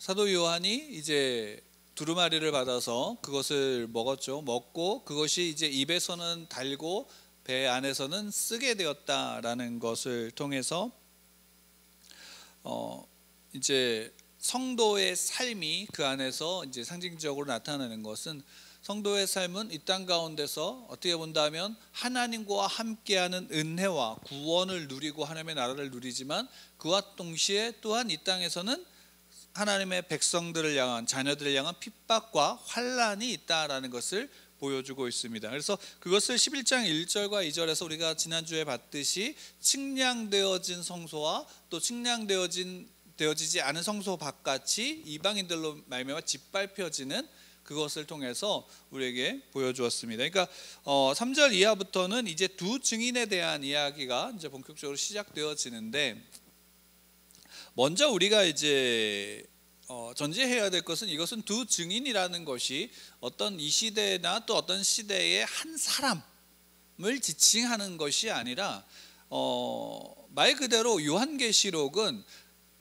사도 요한이 이제 두루마리를 받아서 그것을 먹었죠. 먹고 그것이 이제 입에서는 달고 배 안에서는 쓰게 되었다라는 것을 통해서 이제 성도의 삶이 그 안에서 이제 상징적으로 나타나는 것은, 성도의 삶은 이 땅 가운데서 어떻게 본다면 하나님과 함께하는 은혜와 구원을 누리고 하나님의 나라를 누리지만, 그와 동시에 또한 이 땅에서는 하나님의 백성들을 향한, 자녀들을 향한 핍박과 환난이 있다라는 것을 보여주고 있습니다. 그래서 그것을 11장 1절과 2절에서 우리가 지난주에 봤듯이 측량되어진 성소와 또 측량되어지지 않은 성소 바깥이 이방인들로 말미암아 짓밟혀지는 그것을 통해서 우리에게 보여주었습니다. 그러니까 3절 이하부터는 이제 두 증인에 대한 이야기가 이제 본격적으로 시작되어지는데, 먼저 우리가 이제 전제해야 될 것은, 이것은 두 증인이라는 것이 어떤 이 시대나 또 어떤 시대의 한 사람을 지칭하는 것이 아니라, 말 그대로 요한계시록은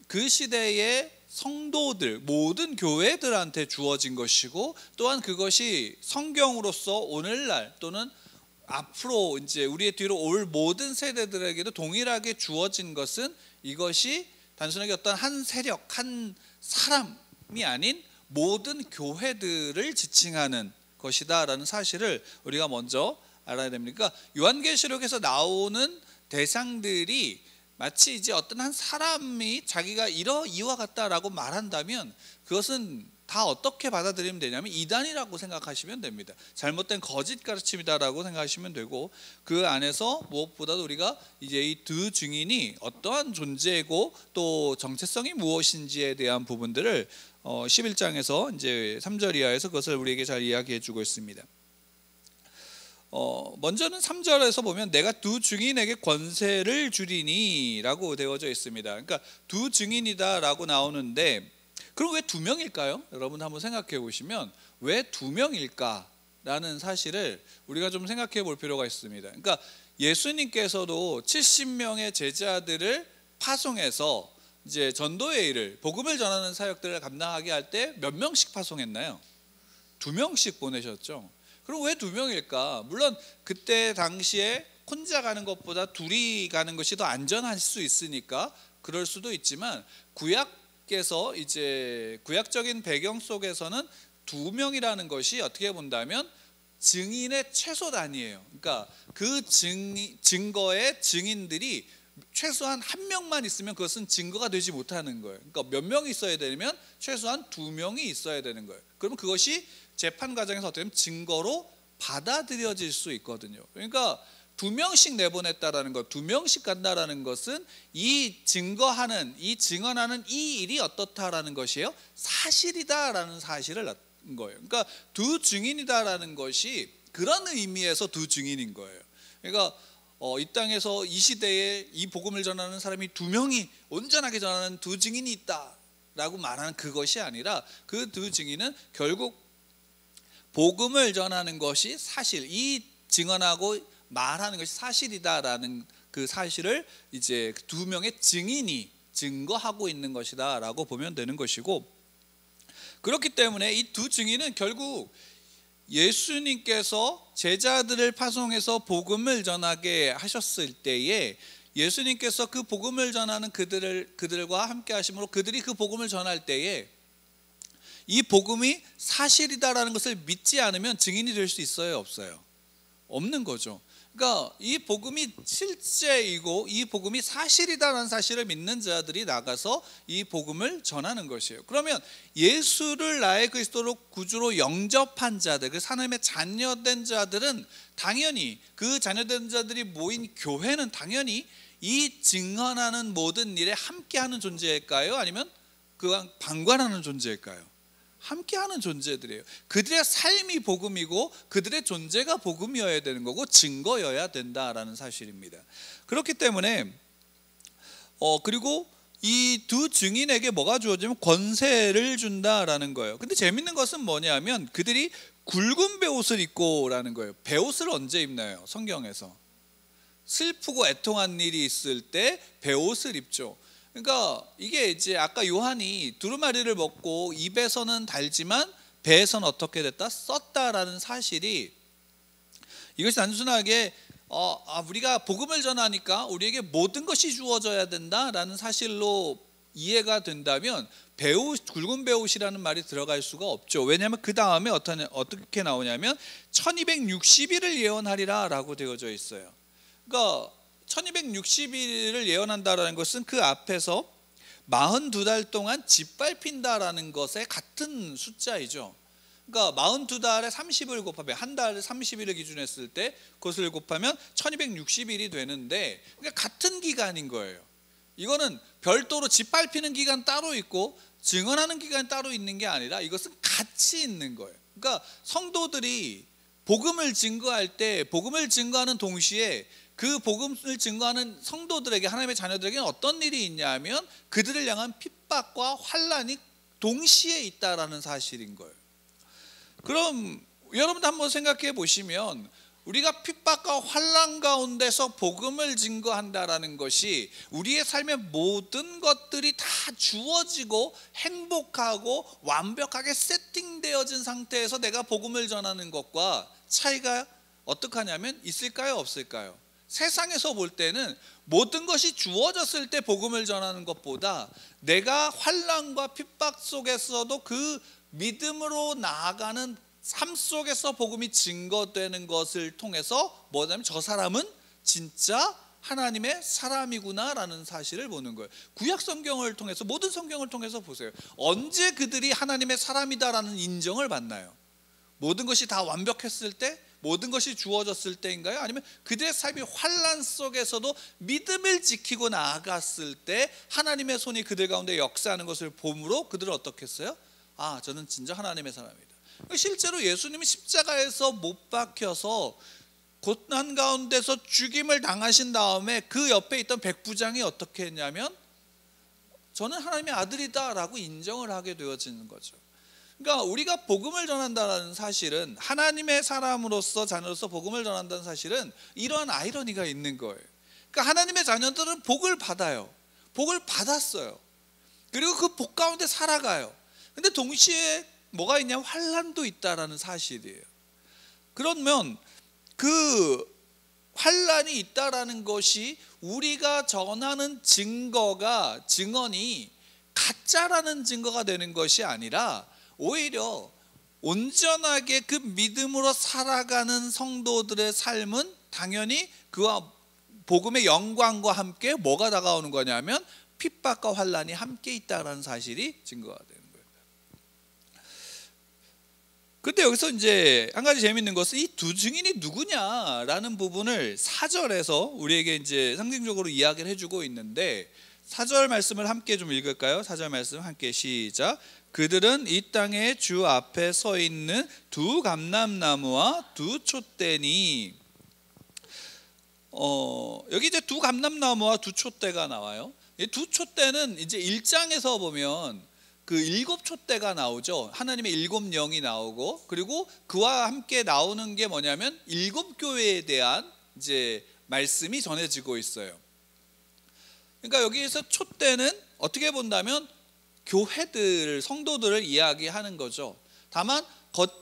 그 시대의 성도들, 모든 교회들한테 주어진 것이고, 또한 그것이 성경으로서 오늘날 또는 앞으로 이제 우리의 뒤로 올 모든 세대들에게도 동일하게 주어진 것은, 이것이 단순하게 어떤 한 세력, 한 사람이 아닌 모든 교회들을 지칭하는 것이다라는 사실을 우리가 먼저 알아야 됩니다. 그러니까 요한계시록에서 나오는 대상들이 마치 이제 어떤 한 사람이 자기가 이와 같다라고 말한다면, 그것은 다 어떻게 받아들이면 되냐면 이단이라고 생각하시면 됩니다. 잘못된 거짓 가르침이다라고 생각하시면 되고, 그 안에서 무엇보다도 우리가 이제 이 두 증인이 어떠한 존재고 또 정체성이 무엇인지에 대한 부분들을 11장에서 이제 3절 이하에서 그것을 우리에게 잘 이야기해 주고 있습니다. 먼저는 3절에서 보면 내가 두 증인에게 권세를 주리니 라고 되어져 있습니다. 그러니까 두 증인이다 라고 나오는데, 그럼 왜 두 명일까요? 여러분 한번 생각해 보시면 왜 두 명일까 라는 사실을 우리가 좀 생각해 볼 필요가 있습니다. 그러니까 예수님께서도 70명의 제자들을 파송해서 이제 전도의 일을, 복음을 전하는 사역들을 감당하게 할 때 몇 명씩 파송했나요? 2명씩 보내셨죠. 그럼 왜 2명일까? 물론 그때 당시에 혼자 가는 것보다 둘이 가는 것이 더 안전할 수 있으니까 그럴 수도 있지만, 구약에서 이제 구약적인 배경 속에서는 2명이라는 것이 어떻게 본다면 증인의 최소 단위예요. 그러니까 그 증거의 증인들이 최소한 1명만 있으면 그것은 증거가 되지 못하는 거예요. 그러니까 몇 명이 있어야 되면 최소한 2명이 있어야 되는 거예요. 그러면 그것이 재판 과정에서 어떻게 보면 증거로 받아들여질 수 있거든요. 그러니까 2명씩 내보냈다라는 것, 2명씩 간다라는 것은 이 증거하는, 이 증언하는 이 일이 어떻다라는 것이에요, 사실이다라는 사실을 낳은 거예요. 그러니까 두 증인이다라는 것이 그런 의미에서 두 증인인 거예요. 그러니까 이 땅에서 이 시대에 이 복음을 전하는 사람이 2명이 온전하게 전하는 두 증인이 있다라고 말하는 그것이 아니라, 그 두 증인은 결국 복음을 전하는 것이 사실, 이 증언하고 말하는 것이 사실이다라는 그 사실을 이제 2명의 증인이 증거하고 있는 것이다라고 보면 되는 것이고, 그렇기 때문에 이 두 증인은 결국 예수님께서 제자들을 파송해서 복음을 전하게 하셨을 때에, 예수님께서 그 복음을 전하는 그들과 함께 하심으로 그들이 그 복음을 전할 때에 이 복음이 사실이다라는 것을 믿지 않으면 증인이 될 수 있어요, 없어요? 없는 거죠. 그러니까 이 복음이 실제이고 이 복음이 사실이다라는 사실을 믿는 자들이 나가서 이 복음을 전하는 것이에요. 그러면 예수를 나의 그리스도로 구주로 영접한 자들, 그 하나님의 자녀된 자들은 당연히, 그 자녀된 자들이 모인 교회는 당연히 이 증언하는 모든 일에 함께하는 존재일까요? 아니면 그와 방관하는 존재일까요? 함께하는 존재들이에요. 그들의 삶이 복음이고 그들의 존재가 복음이어야 되는 거고 증거여야 된다라는 사실입니다. 그렇기 때문에 그리고 이 두 증인에게 뭐가 주어지면 권세를 준다라는 거예요. 근데 재밌는 것은 뭐냐면 그들이 굵은 베옷을 입고라는 거예요. 베옷을 언제 입나요? 성경에서 슬프고 애통한 일이 있을 때 베옷을 입죠. 그러니까 이게 이제 아까 요한이 두루마리를 먹고 입에서는 달지만 배에서는 어떻게 됐다? 썼다라는 사실이, 이것이 단순하게 우리가 복음을 전하니까 우리에게 모든 것이 주어져야 된다라는 사실로 이해가 된다면 굵은 배옷이라는 말이 들어갈 수가 없죠. 왜냐하면 그 다음에 어떻게 나오냐면 1260일을 예언하리라 라고 되어져 있어요. 그러니까 1260일을 예언한다라는 것은 그 앞에서 42달 동안 짓밟힌다라는 것에 같은 숫자이죠. 그러니까 42달에 30을 곱하면, 한 달에 30일을 기준으로 했을 때 그것을 곱하면 1260일이 되는데, 그러니까 같은 기간인 거예요. 이거는 별도로 짓밟히는 기간 따로 있고 증언하는 기간이 따로 있는 게 아니라 이것은 같이 있는 거예요. 그러니까 성도들이 복음을 증거할 때, 복음을 증거하는 동시에 그 복음을 증거하는 성도들에게, 하나님의 자녀들에게는 어떤 일이 있냐면 그들을 향한 핍박과 환난이 동시에 있다라는 사실인 거예요. 그럼 여러분도 한번 생각해 보시면, 우리가 핍박과 환난 가운데서 복음을 증거한다라는 것이 우리의 삶의 모든 것들이 다 주어지고 행복하고 완벽하게 세팅되어진 상태에서 내가 복음을 전하는 것과 차이가 어떻게 하냐면 있을까요, 없을까요? 세상에서 볼 때는 모든 것이 주어졌을 때 복음을 전하는 것보다 내가 환난과 핍박 속에서도 그 믿음으로 나아가는 삶 속에서 복음이 증거되는 것을 통해서 뭐냐면 저 사람은 진짜 하나님의 사람이구나 라는 사실을 보는 거예요. 구약 성경을 통해서, 모든 성경을 통해서 보세요. 언제 그들이 하나님의 사람이다라는 인정을 받나요? 모든 것이 다 완벽했을 때, 모든 것이 주어졌을 때인가요? 아니면 그들의 삶이 환난 속에서도 믿음을 지키고 나아갔을 때 하나님의 손이 그들 가운데 역사하는 것을 보므로 그들은 어떻게 했어요? 저는 진짜 하나님의 사람이다. 실제로 예수님이 십자가에서 못 박혀서 고난 가운데서 죽임을 당하신 다음에 그 옆에 있던 백부장이 어떻게 했냐면 저는 하나님의 아들이다 라고 인정을 하게 되어지는 거죠. 그러니까 우리가 복음을 전한다는 사실은, 하나님의 사람으로서, 자녀로서 복음을 전한다는 사실은 이러한 아이러니가 있는 거예요. 그러니까 하나님의 자녀들은 복을 받아요. 복을 받았어요. 그리고 그 복 가운데 살아가요. 근데 동시에 뭐가 있냐면 환난도 있다라는 사실이에요. 그러면 그 환난이 있다라는 것이 우리가 전하는 증언이 가짜라는 증거가 되는 것이 아니라 오히려 온전하게 그 믿음으로 살아가는 성도들의 삶은 당연히 그와 복음의 영광과 함께 뭐가 다가오는 거냐면 핍박과 환난이 함께 있다라는 사실이 증거가 돼요. 근데 여기서 이제 한 가지 재미있는 것은 이 두 증인이 누구냐라는 부분을 4절에서 우리에게 이제 상징적으로 이야기를 해주고 있는데, 4절 말씀을 함께 좀 읽을까요? 4절 말씀 함께 시작. 그들은 이 땅에 주 앞에 서 있는 두 감람나무와 두 촛대니. 여기 이제 두 감람나무와 두 촛대가 나와요. 이 두 촛대는 이제 1장에서 보면 그 7촛대가 나오죠. 하나님의 7영이 나오고, 그리고 그와 함께 나오는 게 뭐냐면 7교회에 대한 이제 말씀이 전해지고 있어요. 그러니까 여기에서 촛대는 어떻게 본다면 교회들, 성도들을 이야기하는 거죠. 다만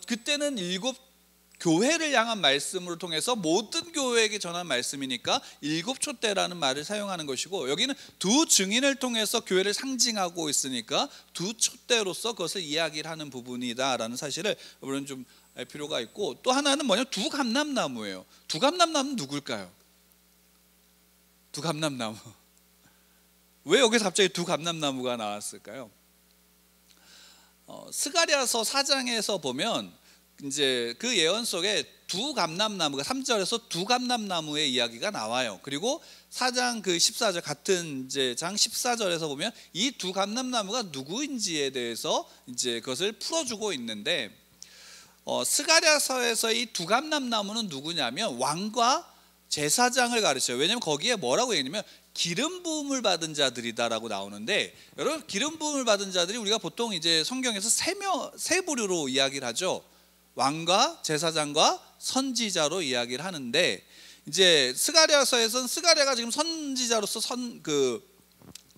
그때는 7교회를 향한 말씀을 통해서 모든 교회에게 전한 말씀이니까 7촛대라는 말을 사용하는 것이고, 여기는 두 증인을 통해서 교회를 상징하고 있으니까 두 촛대로서 그것을 이야기를 하는 부분이다라는 사실을 우리는 좀 알 필요가 있고, 또 하나는 뭐냐면 두 감람나무예요. 두 감람나무는 누굴까요? 두 감람나무. 왜 여기서 갑자기 두 감람나무가 나왔을까요? 스가랴서 4장에서 보면 이제 그 예언 속에 두 감람나무가 3절에서 두 감람나무의 이야기가 나와요. 그리고 4장 그 14절 같은 이제 장 14절에서 보면 이 두 감람나무가 누구인지에 대해서 이제 그것을 풀어주고 있는데, 스가랴서에서 이 두 감람나무는 누구냐면 왕과 제사장을 가르쳐요. 왜냐하면 거기에 뭐라고 얘기하냐면 기름 부음을 받은 자들이다라고 나오는데, 여러분 기름 부음을 받은 자들이 우리가 보통 이제 성경에서 세 부류로 이야기를 하죠. 왕과 제사장과 선지자로 이야기를 하는데, 이제 스가랴서에서는 스가랴가 지금 선지자로서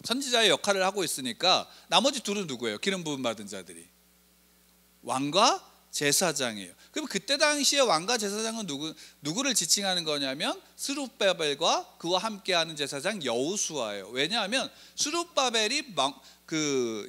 선지자의 역할을 하고 있으니까 나머지 둘은 누구예요? 기름 부음 받은 자들이 왕과 제사장이에요. 그럼 그때 당시에 왕과 제사장은 누구를 지칭하는 거냐면 스룹바벨과 그와 함께하는 제사장 여호수아예요. 왜냐하면 스룹바벨이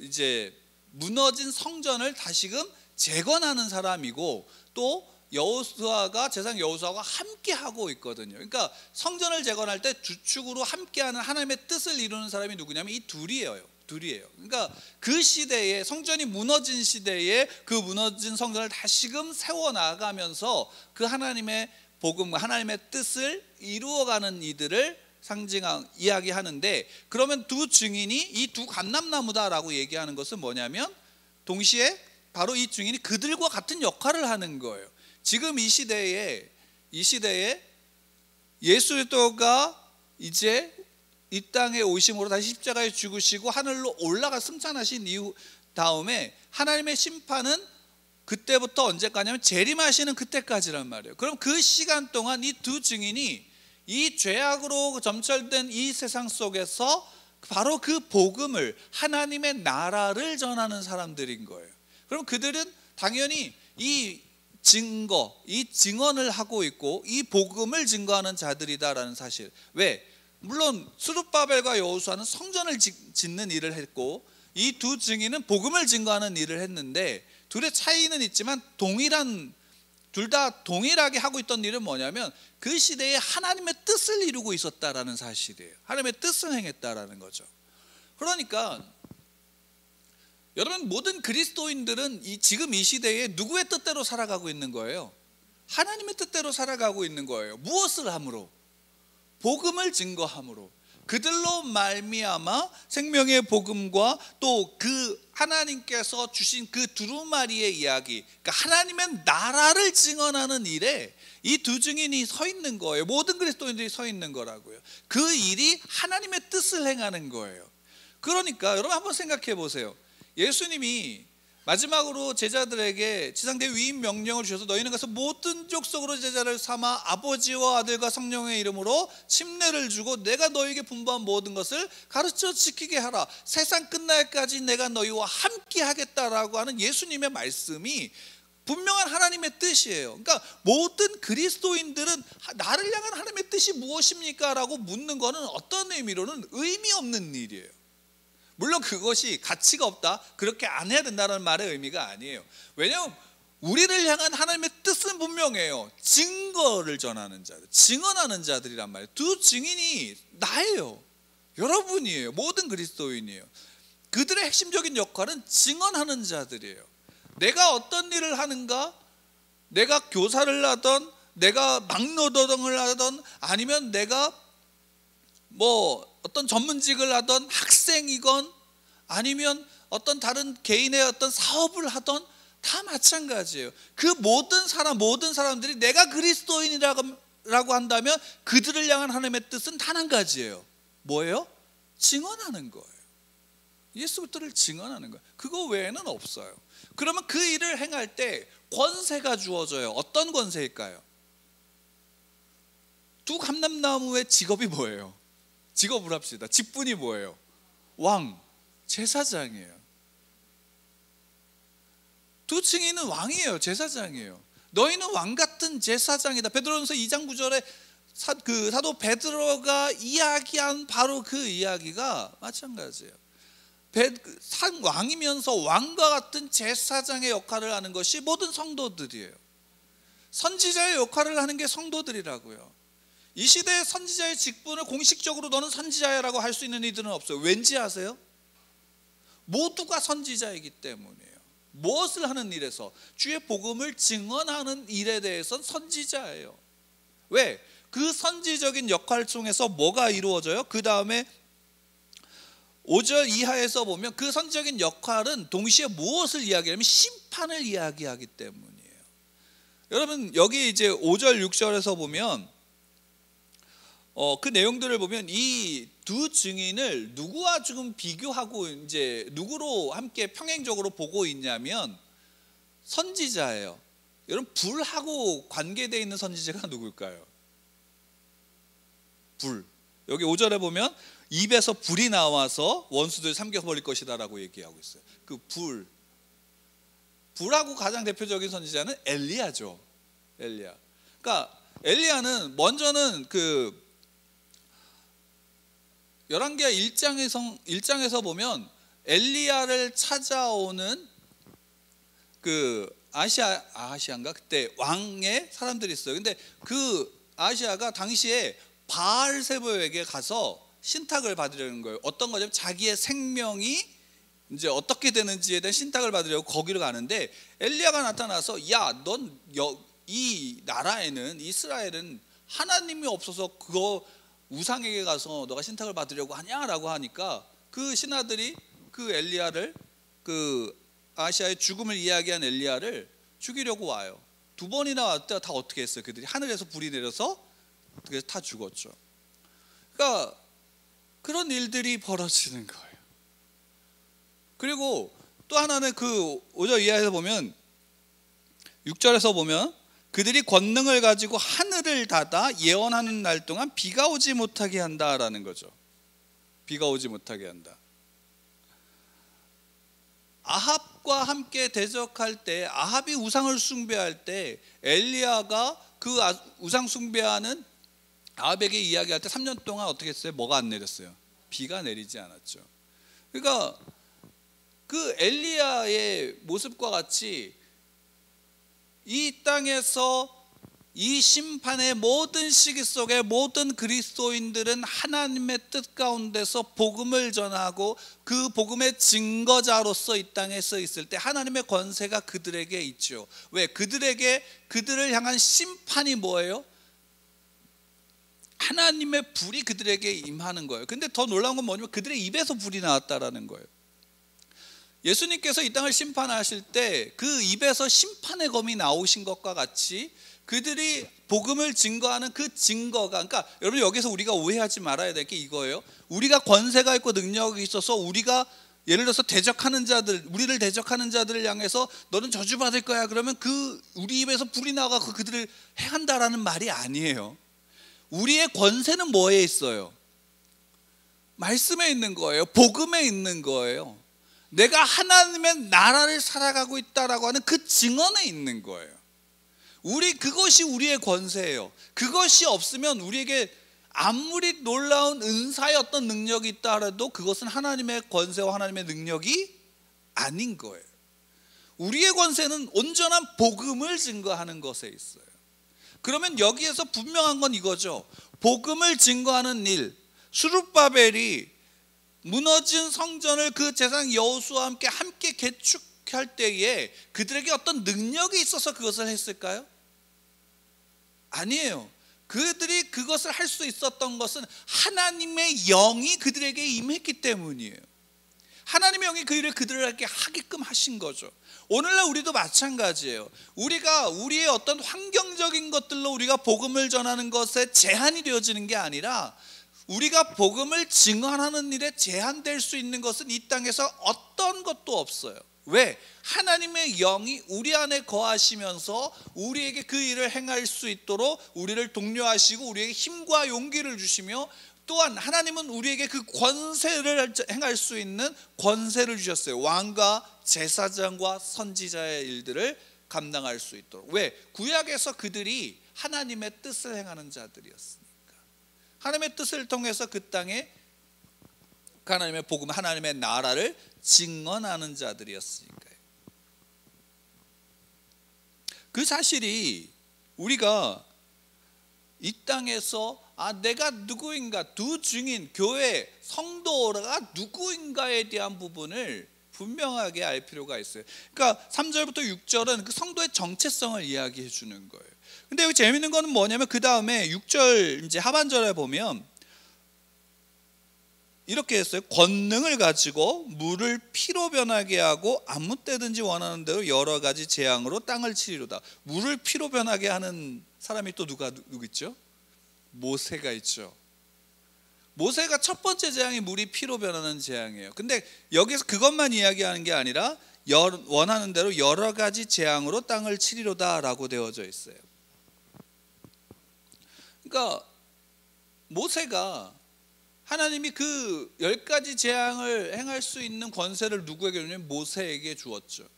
이제 무너진 성전을 다시금 재건하는 사람이고, 또 여호수아가 제사장 여호수아가 함께 하고 있거든요. 그러니까 성전을 재건할 때 주축으로 함께하는 하나님의 뜻을 이루는 사람이 누구냐면 이 둘이에요. 그러니까 그 시대에, 성전이 무너진 시대에 그 무너진 성전을 다시금 세워 나가면서 그 하나님의 복음과 하나님의 뜻을 이루어가는 이들을 이야기하는데, 그러면 두 증인이 이 두 감람나무다라고 얘기하는 것은 뭐냐면 동시에 바로 이 증인이 그들과 같은 역할을 하는 거예요. 지금 이 시대에 예수 그리스도가 이제 이 땅에 오심으로 다시 십자가에 죽으시고 하늘로 올라가 승천하신 이후 다음에 하나님의 심판은 그때부터 언제까지냐면 재림하시는 그때까지란 말이에요. 그럼 그 시간 동안 이 두 증인이 이 죄악으로 점철된 이 세상 속에서 바로 그 복음을, 하나님의 나라를 전하는 사람들인 거예요. 그럼 그들은 당연히 이 증언을 하고 있고 이 복음을 증거하는 자들이다라는 사실. 왜? 물론 스룹바벨과 여호수아는 성전을 짓는 일을 했고 이 두 증인은 복음을 증거하는 일을 했는데, 둘의 차이는 있지만 둘 다 동일하게 하고 있던 일은 뭐냐면 그 시대에 하나님의 뜻을 이루고 있었다라는 사실이에요. 하나님의 뜻을 행했다라는 거죠. 그러니까 여러분, 모든 그리스도인들은 지금 이 시대에 누구의 뜻대로 살아가고 있는 거예요? 하나님의 뜻대로 살아가고 있는 거예요. 무엇을 함으로? 복음을 증거함으로. 그들로 말미암아 생명의 복음과 또 그 하나님께서 주신 그 두루마리의 이야기, 그러니까 하나님의 나라를 증언하는 일에 이 두 증인이 서 있는 거예요. 모든 그리스도인들이 서 있는 거라고요. 그 일이 하나님의 뜻을 행하는 거예요. 그러니까 여러분 한번 생각해 보세요. 예수님이 마지막으로 제자들에게 지상대 위임 명령을 주셔서 너희는 가서 모든 족속으로 제자를 삼아 아버지와 아들과 성령의 이름으로 침례를 주고 내가 너희에게 분부한 모든 것을 가르쳐 지키게 하라. 세상 끝날까지 내가 너희와 함께 하겠다라고 하는 예수님의 말씀이 분명한 하나님의 뜻이에요. 그러니까 모든 그리스도인들은 나를 향한 하나님의 뜻이 무엇입니까? 라고 묻는 것은 어떤 의미로는 의미 없는 일이에요. 물론 그것이 가치가 없다, 그렇게 안 해야 된다는 말의 의미가 아니에요. 왜냐하면 우리를 향한 하나님의 뜻은 분명해요. 증거를 전하는 자들, 증언하는 자들이란 말이에요. 두 증인이 나예요. 여러분이에요. 모든 그리스도인이에요. 그들의 핵심적인 역할은 증언하는 자들이에요. 내가 어떤 일을 하는가, 내가 교사를 하던, 내가 막노동을 하던, 아니면 내가 어떤 전문직을 하던 학생이건, 아니면 어떤 다른 개인의 어떤 사업을 하던, 다 마찬가지예요. 그 모든 사람들이 내가 그리스도인이라고 한다면 그들을 향한 하나님의 뜻은 단 한 가지예요. 뭐예요? 증언하는 거예요. 예수 그리스도를 증언하는 거예요. 그거 외에는 없어요. 그러면 그 일을 행할 때 권세가 주어져요. 어떤 권세일까요? 두 감람나무의 직업이 뭐예요? 직업을 합시다. 직분이 뭐예요? 왕, 제사장이에요. 두 층이는 왕이에요. 제사장이에요. 너희는 왕 같은 제사장이다. 베드로전서 2장 9절에 사도 베드로가 이야기한 바로 그 이야기가 마찬가지예요. 왕이면서 왕과 같은 제사장의 역할을 하는 것이 모든 성도들이에요. 선지자의 역할을 하는 게 성도들이라고요. 이 시대의 선지자의 직분을 공식적으로 너는 선지자야라고 할 수 있는 이들은 없어요. 왠지 아세요? 모두가 선지자이기 때문이에요. 무엇을 하는 일에서? 주의 복음을 증언하는 일에 대해서는 선지자예요. 왜? 그 선지적인 역할 중에서 뭐가 이루어져요? 그 다음에 5절 이하에서 보면 그 선지적인 역할은 동시에 무엇을 이야기하냐면 심판을 이야기하기 때문이에요. 여러분 여기 이제 5절 6절에서 보면 그 내용들을 보면 이 두 증인을 누구와 지금 비교하고 이제 누구로 함께 평행적으로 보고 있냐면 선지자예요. 여러분 불하고 관계되어 있는 선지자가 누굴까요? 불. 여기 5절에 보면 입에서 불이 나와서 원수들 삼켜버릴 것이다라고 얘기하고 있어요. 그 불하고 가장 대표적인 선지자는 엘리야죠. 엘리야. 그러니까 엘리야는 먼저는 그 열왕기하 1장에서 보면 엘리야를 찾아오는 그 아시아인가 그때 왕의 사람들이 있어요. 근데 그 아시아가 당시에 바알세보에게 가서 신탁을 받으려는 거예요. 어떤 거냐면 자기의 생명이 이제 어떻게 되는지에 대한 신탁을 받으려고 거기로 가는데 엘리야가 나타나서 야, 넌 이 나라에는 이스라엘은 하나님이 없어서 그거 우상에게 가서 너가 신탁을 받으려고 하냐라고 하니까 그 신하들이 그 엘리야를 그 아시아의 죽음을 이야기한 엘리야를 죽이려고 와요. 2번이나 왔다. 다 어떻게 했어요? 그들이 하늘에서 불이 내려서 그래서 다 죽었죠. 그러니까 그런 일들이 벌어지는 거예요. 그리고 또 하나는 그 5절 이하에서 보면 6절에서 보면 그들이 권능을 가지고 하늘을 닫아 예언하는 날 동안 비가 오지 못하게 한다라는 거죠. 비가 오지 못하게 한다. 아합과 함께 대적할 때, 아합이 우상을 숭배할 때 엘리야가 그 우상 숭배하는 아합에게 이야기할 때 3년 동안 어떻게 했어요? 뭐가 안 내렸어요? 비가 내리지 않았죠. 그러니까 그 엘리야의 모습과 같이 이 땅에서 이 심판의 모든 시기 속에 모든 그리스도인들은 하나님의 뜻 가운데서 복음을 전하고 그 복음의 증거자로서 이 땅에 서 있을 때 하나님의 권세가 그들에게 있죠. 왜? 그들을 향한 심판이 뭐예요? 하나님의 불이 그들에게 임하는 거예요. 근데 더 놀라운 건 뭐냐면 그들의 입에서 불이 나왔다라는 거예요. 예수님께서 이 땅을 심판하실 때 그 입에서 심판의 검이 나오신 것과 같이 그들이 복음을 증거하는 그 증거가, 그러니까 여러분 여기서 우리가 오해하지 말아야 될 게 이거예요. 우리가 권세가 있고 능력이 있어서 우리가 예를 들어서 대적하는 자들, 우리를 대적하는 자들을 향해서 너는 저주받을 거야 그러면 그 우리 입에서 불이 나가고 그들을 해한다라는 말이 아니에요. 우리의 권세는 뭐에 있어요? 말씀에 있는 거예요. 복음에 있는 거예요. 내가 하나님의 나라를 살아가고 있다라고 하는 그 증언에 있는 거예요. 그것이 우리의 권세예요. 그것이 없으면 우리에게 아무리 놀라운 은사의 어떤 능력이 있다 하더라도 그것은 하나님의 권세와 하나님의 능력이 아닌 거예요. 우리의 권세는 온전한 복음을 증거하는 것에 있어요. 그러면 여기에서 분명한 건 이거죠. 복음을 증거하는 일, 스룹바벨이 무너진 성전을 그 제사장 여호수아와 함께 개축할 때에 그들에게 어떤 능력이 있어서 그것을 했을까요? 아니에요. 그들이 그것을 할 수 있었던 것은 하나님의 영이 그들에게 임했기 때문이에요. 하나님의 영이 그 일을 그들에게 하게끔 하신 거죠. 오늘날 우리도 마찬가지예요. 우리가 우리의 어떤 환경적인 것들로 우리가 복음을 전하는 것에 제한이 되어지는 게 아니라 우리가 복음을 증언하는 일에 제한될 수 있는 것은 이 땅에서 어떤 것도 없어요. 왜? 하나님의 영이 우리 안에 거하시면서 우리에게 그 일을 행할 수 있도록 우리를 독려하시고 우리에게 힘과 용기를 주시며 또한 하나님은 우리에게 그 권세를 행할 수 있는 권세를 주셨어요. 왕과 제사장과 선지자의 일들을 감당할 수 있도록. 왜? 구약에서 그들이 하나님의 뜻을 행하는 자들이었으니까. 하나님의 뜻을 통해서 그 땅에 하나님의 복음, 하나님의 나라를 증언하는 자들이었으니까요. 그 사실이 우리가 이 땅에서 내가 누구인가, 두 증인, 교회, 성도가 누구인가에 대한 부분을 분명하게 알 필요가 있어요. 그러니까 3절부터 6절은 그 성도의 정체성을 이야기해 주는 거예요. 근데 여기 재밌는 거는 뭐냐면 그 다음에 6절 이제 하반절에 보면 이렇게 했어요. 권능을 가지고 물을 피로 변하게 하고 아무 때든지 원하는 대로 여러 가지 재앙으로 땅을 치리로다. 물을 피로 변하게 하는 사람이 또 누구 있죠? 모세가 있죠. 모세가 첫 번째 재앙이 물이 피로 변하는 재앙이에요. 근데 여기서 그것만 이야기하는 게 아니라 원하는 대로 여러 가지 재앙으로 땅을 치리로다 라고 되어져 있어요. 그러니까 모세가 하나님이 그 10가지 재앙을 행할 수 있는 권세를 누구에게 주냐면 모세에게 주었죠.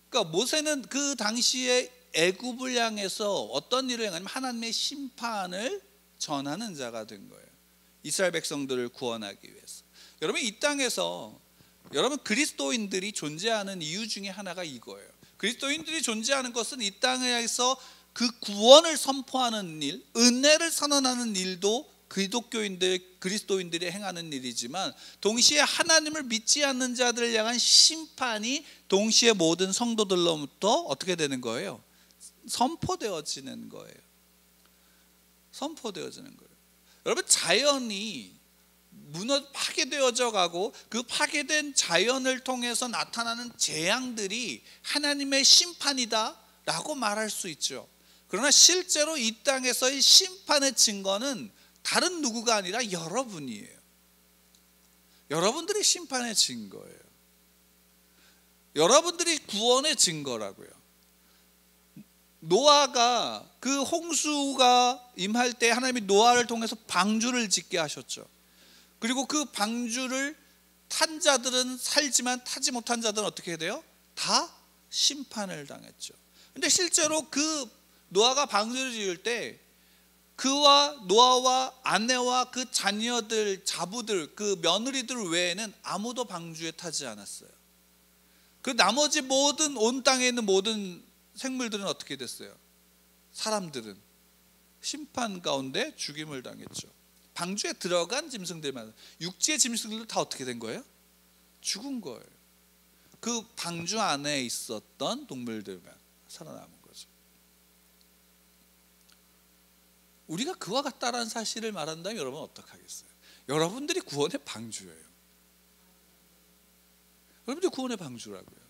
그러니까 모세는 그 당시에 애굽을 향해서 어떤 일을 행하냐면 하나님의 심판을 전하는 자가 된 거예요. 이스라엘 백성들을 구원하기 위해서. 여러분, 이 땅에서 여러분 그리스도인들이 존재하는 이유 중에 하나가 이거예요. 그리스도인들이 존재하는 것은 이 땅에서 그 구원을 선포하는 일, 은혜를 선언하는 일도 기독교인들, 그리스도인들이 행하는 일이지만, 동시에 하나님을 믿지 않는 자들을 향한 심판이 동시에 모든 성도들로부터 어떻게 되는 거예요? 선포되어지는 거예요. 선포되어지는 거예요. 여러분, 자연이 파괴되어져 가고 그 파괴된 자연을 통해서 나타나는 재앙들이 하나님의 심판이다 라고 말할 수 있죠. 그러나 실제로 이 땅에서의 심판의 증거는 다른 누구가 아니라 여러분이에요. 여러분들이 심판의 증거예요. 여러분들이 구원의 증거라고요. 노아가 그 홍수가 임할 때 하나님이 노아를 통해서 방주를 짓게 하셨죠. 그리고 그 방주를 탄 자들은 살지만 타지 못한 자들은 어떻게 돼요? 다 심판을 당했죠. 근데 실제로 그 노아가 방주를 지을 때 그와 노아와 아내와 그 자녀들, 자부들, 그 며느리들 외에는 아무도 방주에 타지 않았어요. 그 나머지 모든 온 땅에 있는 모든 생물들은 어떻게 됐어요? 사람들은 심판 가운데 죽임을 당했죠. 방주에 들어간 짐승들만, 육지의 짐승들도 다 어떻게 된 거예요? 죽은 거예요. 그 방주 안에 있었던 동물들만 살아남은 거죠. 우리가 그와 같다라는 사실을 말한다면 여러분 어떡하겠어요? 여러분들이 구원의 방주예요. 여러분들이 구원의 방주라고요.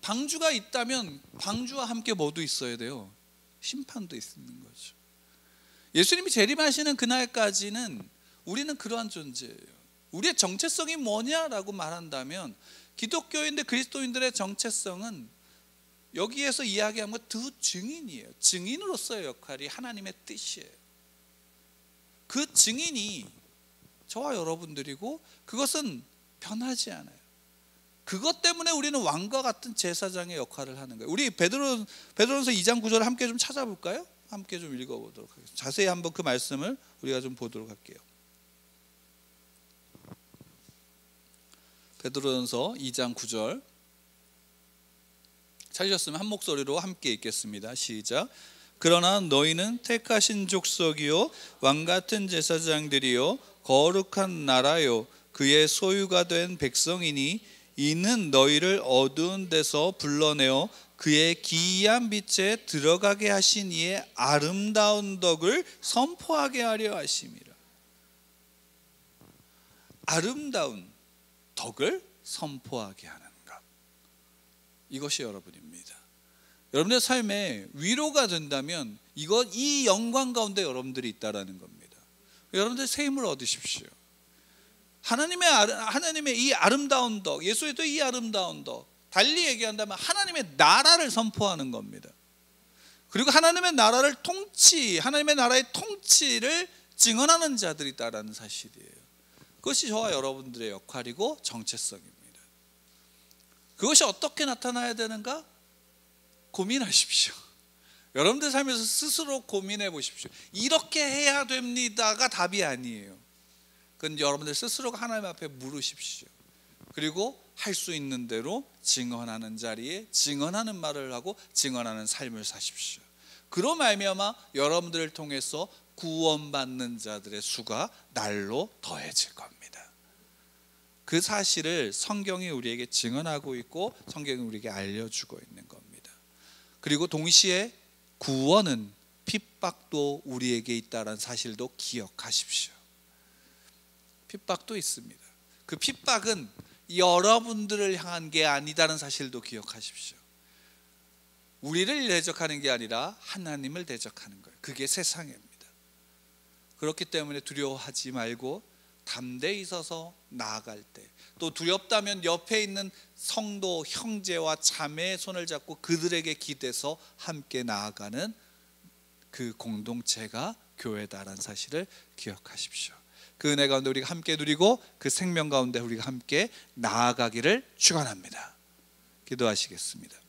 방주가 있다면 방주와 함께 뭐도 있어야 돼요? 심판도 있는 거죠. 예수님이 재림하시는 그날까지는 우리는 그러한 존재예요. 우리의 정체성이 뭐냐라고 말한다면, 기독교인들, 그리스도인들의 정체성은 여기에서 이야기하는 건 두 증인이에요. 증인으로서의 역할이 하나님의 뜻이에요. 그 증인이 저와 여러분들이고, 그것은 변하지 않아요. 그것 때문에 우리는 왕과 같은 제사장의 역할을 하는 거예요. 우리 베드로전서 2장 9절을 함께 좀 찾아볼까요? 함께 좀 읽어보도록 하겠습니다. 자세히 한번 그 말씀을 우리가 좀 보도록 할게요. 베드로전서 2장 9절 찾으셨으면 한 목소리로 함께 읽겠습니다. 시작. 그러나 너희는 택하신 족속이요 왕같은 제사장들이요 거룩한 나라요 그의 소유가 된 백성이니, 이는 너희를 어두운 데서 불러내어 그의 기이한 빛에 들어가게 하신 이의 아름다운 덕을 선포하게 하려 하심이라. 아름다운 덕을 선포하게 하는 것, 이것이 여러분입니다. 여러분의 삶에 위로가 된다면 이 영광 가운데 여러분들이 있다라는 겁니다. 여러분들 새 힘을 얻으십시오. 하나님의 이 아름다운 덕, 예수의 또 이 아름다운 덕, 달리 얘기한다면 하나님의 나라를 선포하는 겁니다. 그리고 하나님의 나라의 통치를 증언하는 자들이 있다라는 사실이에요. 그것이 저와 여러분들의 역할이고 정체성입니다. 그것이 어떻게 나타나야 되는가? 고민하십시오. 여러분들 삶에서 스스로 고민해 보십시오. 이렇게 해야 됩니다가 답이 아니에요. 그건 여러분들 스스로가 하나님 앞에 물으십시오. 그리고 할 수 있는 대로 증언하는 자리에 증언하는 말을 하고 증언하는 삶을 사십시오. 그로 말미암아 여러분들을 통해서 구원받는 자들의 수가 날로 더해질 겁니다. 그 사실을 성경이 우리에게 증언하고 있고 성경이 우리에게 알려주고 있는 겁니다. 그리고 동시에 구원은 핍박도 우리에게 있다는 사실도 기억하십시오. 핍박도 있습니다. 그 핍박은 여러분들을 향한 게 아니다는 사실도 기억하십시오. 우리를 대적하는 게 아니라 하나님을 대적하는 거예요. 그게 세상입니다. 그렇기 때문에 두려워하지 말고 담대히 서서 나아갈 때, 또 두렵다면 옆에 있는 성도 형제와 자매의 손을 잡고 그들에게 기대서 함께 나아가는 그 공동체가 교회다라는 사실을 기억하십시오. 그 은혜 가운데 우리가 함께 누리고 그 생명 가운데 우리가 함께 나아가기를 축원합니다. 기도하시겠습니다.